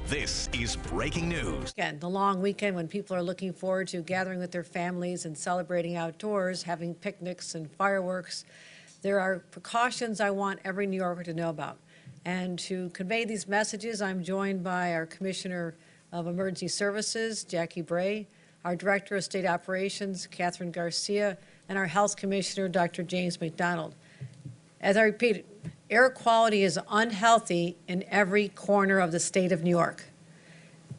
This is breaking news. Again, the long weekend when people are looking forward to gathering with their families and celebrating outdoors, having picnics and fireworks. There are precautions I want every New Yorker to know about. And to convey these messages, I'm joined by our Commissioner of Emergency Services, Jackie Bray, our Director of State Operations, Catherine Garcia, and our Health Commissioner, Dr. James McDonald. As I repeat, air quality is unhealthy in every corner of the state of New York.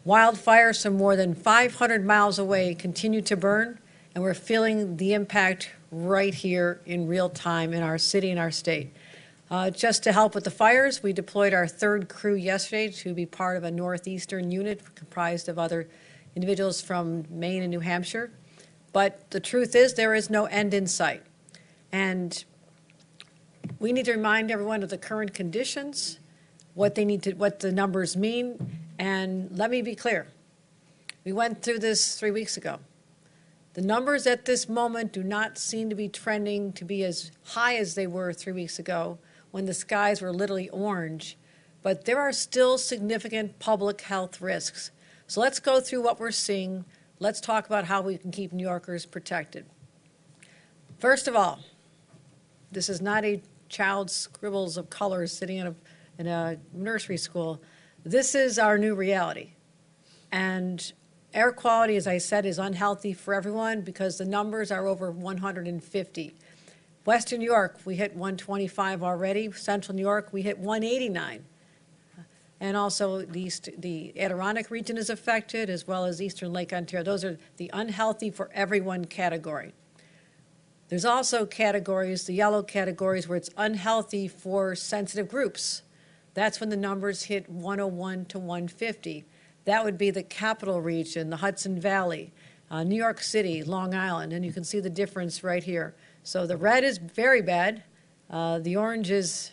Wildfires from more than 500 miles away continue to burn, and we're feeling the impact right here in real time in our city and our state. Just to help with the fires, we deployed our third crew yesterday to be part of a northeastern unit comprised of other individuals from Maine and New Hampshire. But the truth is there is no end in sight. And we need to remind everyone of the current conditions, what the numbers mean. And let me be clear. We went through this 3 weeks ago. The numbers at this moment do not seem to be trending to be as high as they were 3 weeks ago when the skies were literally orange. But there are still significant public health risks. So let's go through what we're seeing. Let's talk about how we can keep New Yorkers protected. First of all, this is not a child's scribbles of colors sitting in a nursery school. This is our new reality. And air quality, as I said, is unhealthy for everyone because the numbers are over 150. Western New York, we hit 125 already. Central New York, we hit 189. And also the Adirondack region is affected, as well as Eastern Lake Ontario. Those are the unhealthy for everyone category. There's also categories, the yellow categories, where it's unhealthy for sensitive groups. That's when the numbers hit 101 to 150. That would be the Capital Region, the Hudson Valley, New York City, Long Island, and you can see the difference right here. So the red is very bad, the orange is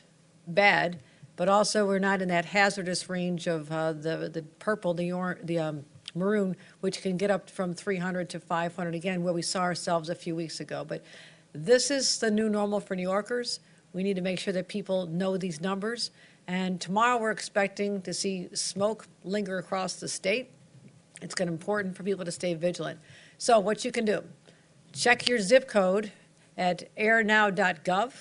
bad, but also we're not in that hazardous range of the purple, the maroon, which can get up from 300 to 500, again, where we saw ourselves a few weeks ago. But this is the new normal for New Yorkers. We need to make sure that people know these numbers. And tomorrow we're expecting to see smoke linger across the state. It's going to be important for people to stay vigilant. So what you can do, check your zip code at airnow.gov.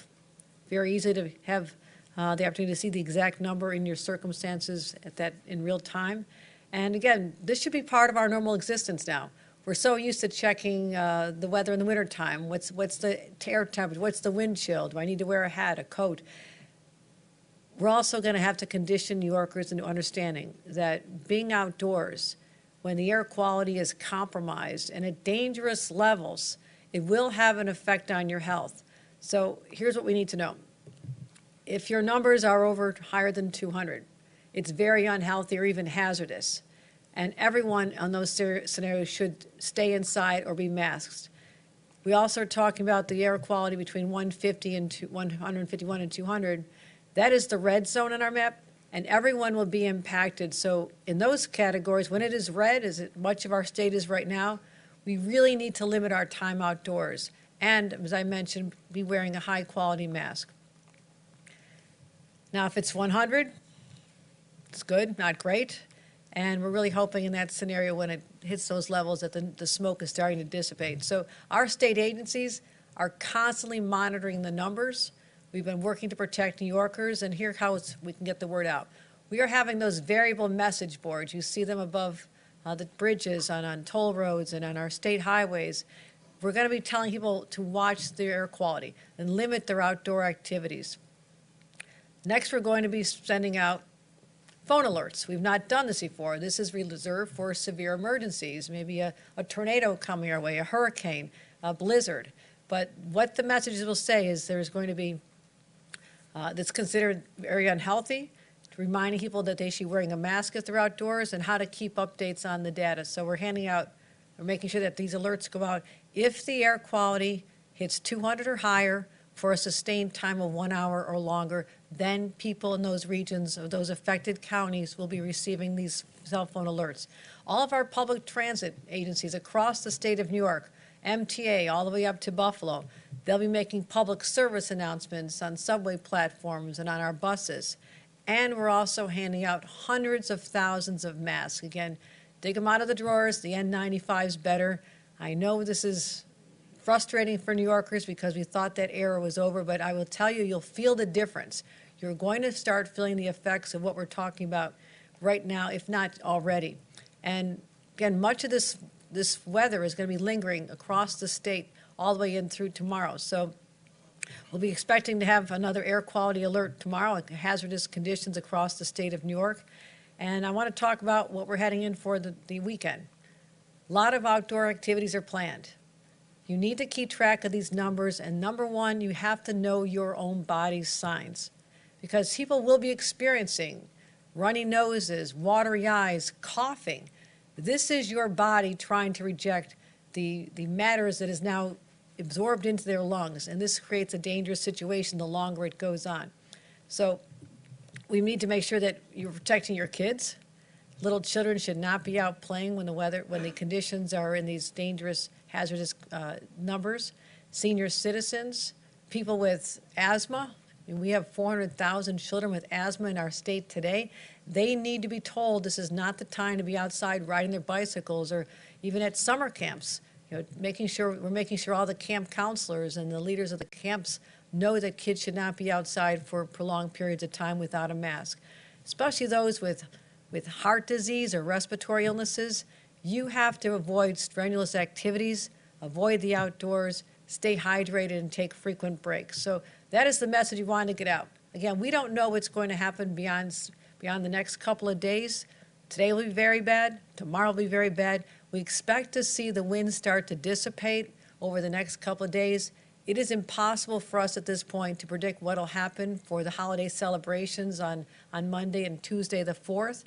Very easy to have the opportunity to see the exact number in your circumstances in real time. And again, this should be part of our normal existence now. We're so used to checking the weather in the wintertime. What's the air temperature? What's the wind chill? Do I need to wear a hat, a coat? We're also going to have to condition New Yorkers into understanding that being outdoors, when the air quality is compromised and at dangerous levels, it will have an effect on your health. So here's what we need to know. If your numbers are higher than 200, it's very unhealthy or even hazardous. And everyone on those scenarios should stay inside or be masked. We also are talking about the air quality between 150 and 151 and 200. That is the red zone on our map, and everyone will be impacted. So in those categories, when it is red, as much of our state is right now, we really need to limit our time outdoors. And, as I mentioned, be wearing a high-quality mask. Now, if it's 100, it's good, not great. And we're really hoping in that scenario when it hits those levels that the smoke is starting to dissipate. So our state agencies are constantly monitoring the numbers. We've been working to protect New Yorkers, and here's how we can get the word out. We are having those variable message boards. You see them above the bridges, on toll roads, and on our state highways. We're going to be telling people to watch their air quality and limit their outdoor activities. Next, we're going to be sending out phone alerts. We've not done this before. This is reserved for severe emergencies, maybe a tornado coming our way, a hurricane, a blizzard. But what the messages will say is there's going to be that's considered very unhealthy, reminding people that they should be wearing a mask if they're outdoors, and how to keep updates on the data. So we're making sure that these alerts go out. If the air quality hits 200 or higher for a sustained time of 1 hour or longer, then people in those regions or those affected counties will be receiving these cell phone alerts. All of our public transit agencies across the state of New York, MTA all the way up to Buffalo, they'll be making public service announcements on subway platforms and on our buses. And we're also handing out hundreds of thousands of masks. Again, dig them out of the drawers. The N95 is better. I know this is frustrating for New Yorkers because we thought that era was over, but I will tell you, you'll feel the difference. You're going to start feeling the effects of what we're talking about right now, if not already. And again, much of this weather is going to be lingering across the state all the way in through tomorrow. So we'll be expecting to have another air quality alert tomorrow, like hazardous conditions across the state of New York. And I want to talk about what we're heading in for the weekend. A lot of outdoor activities are planned. You need to keep track of these numbers, and number one, you have to know your own body's signs, because people will be experiencing runny noses, watery eyes, coughing. This is your body trying to reject the matters that is now absorbed into their lungs, and this creates a dangerous situation the longer it goes on. So we need to make sure that you're protecting your kids. Little children should not be out playing when the conditions are in these dangerous, hazardous numbers. Senior citizens, people with asthma. I mean, we have 400,000 children with asthma in our state today. They need to be told this is not the time to be outside riding their bicycles or even at summer camps. You know, we're making sure all the camp counselors and the leaders of the camps know that kids should not be outside for prolonged periods of time without a mask, especially those with heart disease or respiratory illnesses. You have to avoid strenuous activities, avoid the outdoors, stay hydrated, and take frequent breaks. So that is the message we want to get out. Again, we don't know what's going to happen beyond the next couple of days. Today will be very bad. Tomorrow will be very bad. We expect to see the winds start to dissipate over the next couple of days. It is impossible for us at this point to predict what will happen for the holiday celebrations on Monday and Tuesday the 4th.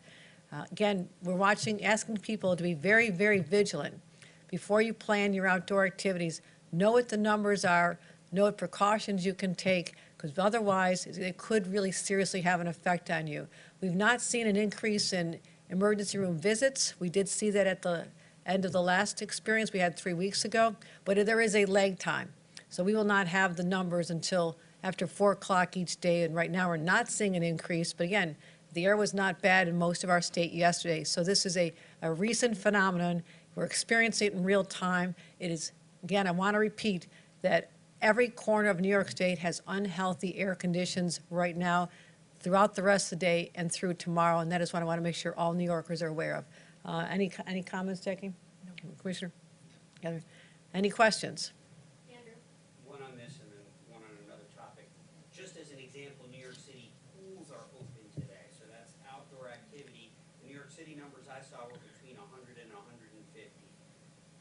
Again, we're asking people to be very, very vigilant before you plan your outdoor activities. Know what the numbers are, know what precautions you can take, because otherwise it could really seriously have an effect on you. We've not seen an increase in emergency room visits. We did see that at the end of the last experience we had 3 weeks ago, but there is a lag time. So we will not have the numbers until after 4 o'clock each day, and right now we're not seeing an increase. But again, the air was not bad in most of our state yesterday. So this is a recent phenomenon. We're experiencing it in real time. It is, again, I want to repeat that every corner of New York State has unhealthy air conditions right now throughout the rest of the day and through tomorrow, and that is what I want to make sure all New Yorkers are aware of. Any comments, Jackie? No. Commissioner? Any questions? Andrew. One on this and then one on another topic. Just as an example, New York City pools are open today, so that's outdoor activity. The New York City numbers I saw were between 100 and 150.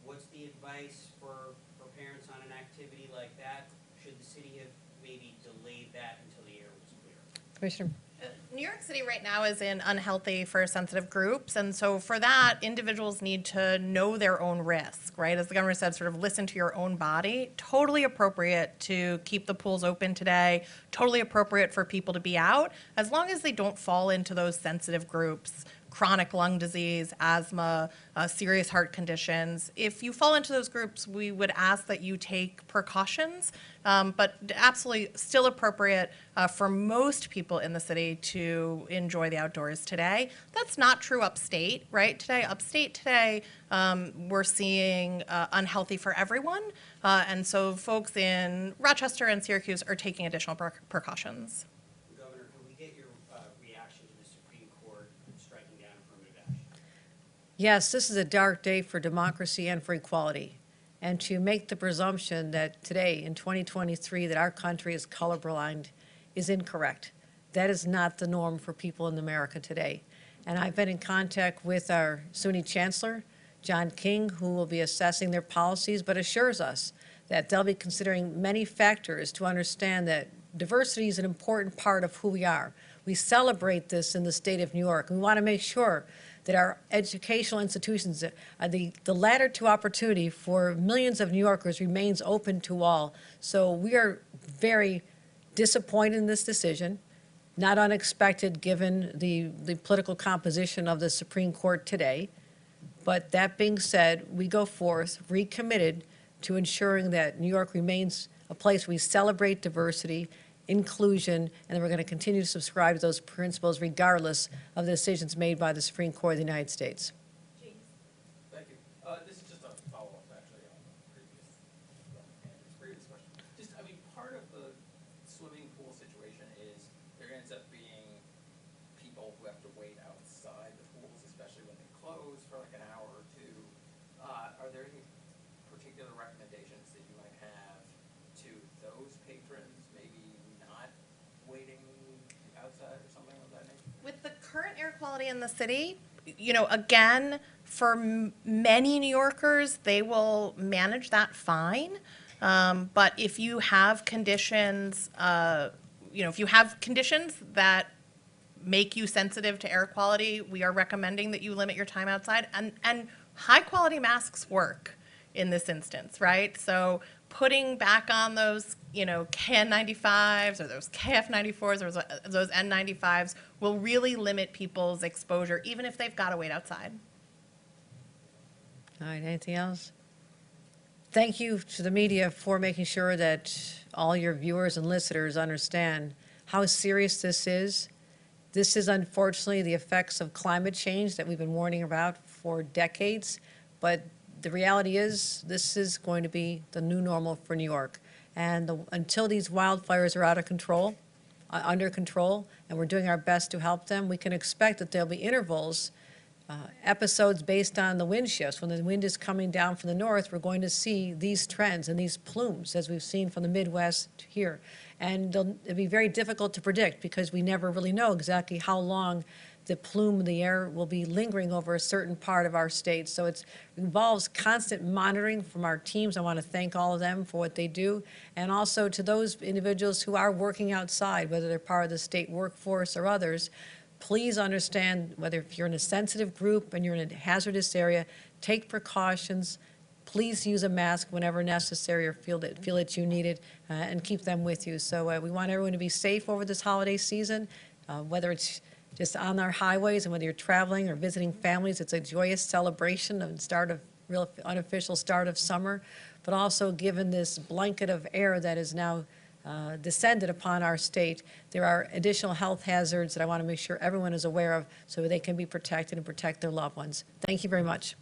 What's the advice for parents on an activity like that? Should the city have maybe delayed that until the air was clear? Commissioner? New York City right now is in unhealthy for sensitive groups, and so for that, individuals need to know their own risk, right? As the governor said, sort of listen to your own body. Totally appropriate to keep the pools open today, totally appropriate for people to be out, as long as they don't fall into those sensitive groups. Chronic lung disease, asthma, serious heart conditions. If you fall into those groups, we would ask that you take precautions, but absolutely still appropriate for most people in the city to enjoy the outdoors today. That's not true upstate, right? Upstate today, we're seeing unhealthy for everyone, and so folks in Rochester and Syracuse are taking additional precautions. Yes, this is a dark day for democracy and for equality. And to make the presumption that today, in 2023, that our country is colorblind is incorrect. That is not the norm for people in America today. And I've been in contact with our SUNY Chancellor, John King, who will be assessing their policies, but assures us that they'll be considering many factors to understand that diversity is an important part of who we are. We celebrate this in the state of New York. We want to make sure that our educational institutions, the ladder to opportunity for millions of New Yorkers remains open to all. So we are very disappointed in this decision, not unexpected given the political composition of the Supreme Court today. But that being said, we go forth recommitted to ensuring that New York remains a place we celebrate diversity inclusion, and we're going to continue to subscribe to those principles regardless of the decisions made by the Supreme Court of the United States. Thank you. This is just a follow-up, actually, on the Andrew's previous question. Just, I mean, part of the swimming pool situation is there ends up being people who have to wait outside the pools, especially when they close for like an hour or two. Are there any particular recommendations that you might have to those patrons, maybe not waiting outside or something of that nature? With the current air quality in the city, again, for many New Yorkers, they will manage that fine. But if you have conditions, if you have conditions that make you sensitive to air quality, we are recommending that you limit your time outside. And high quality masks work in this instance, right? So putting back on those, KN95s or those KF94s or those N95s will really limit people's exposure, even if they've got to wait outside. All right, anything else? Thank you to the media for making sure that all your viewers and listeners understand how serious this is. This is unfortunately the effects of climate change that we've been warning about for decades, but the reality is this is going to be the new normal for New York. And until these wildfires are out of control, under control, and we're doing our best to help them, we can expect that there'll be intervals, episodes based on the wind shifts. When the wind is coming down from the north, we're going to see these trends and these plumes, as we've seen from the Midwest to here. And it'll be very difficult to predict because we never really know exactly how long the plume in the air will be lingering over a certain part of our state. So it involves constant monitoring from our teams. I want to thank all of them for what they do. And also to those individuals who are working outside, whether they're part of the state workforce or others, please understand whether if you're in a sensitive group and you're in a hazardous area, take precautions. Please use a mask whenever necessary or feel that you need it, and keep them with you. So we want everyone to be safe over this holiday season, whether it's just on our highways and whether you're traveling or visiting families. It's a joyous celebration of the start of real unofficial start of summer, but also given this blanket of air that is now descended upon our state, there are additional health hazards that I want to make sure everyone is aware of so they can be protected and protect their loved ones. Thank you very much.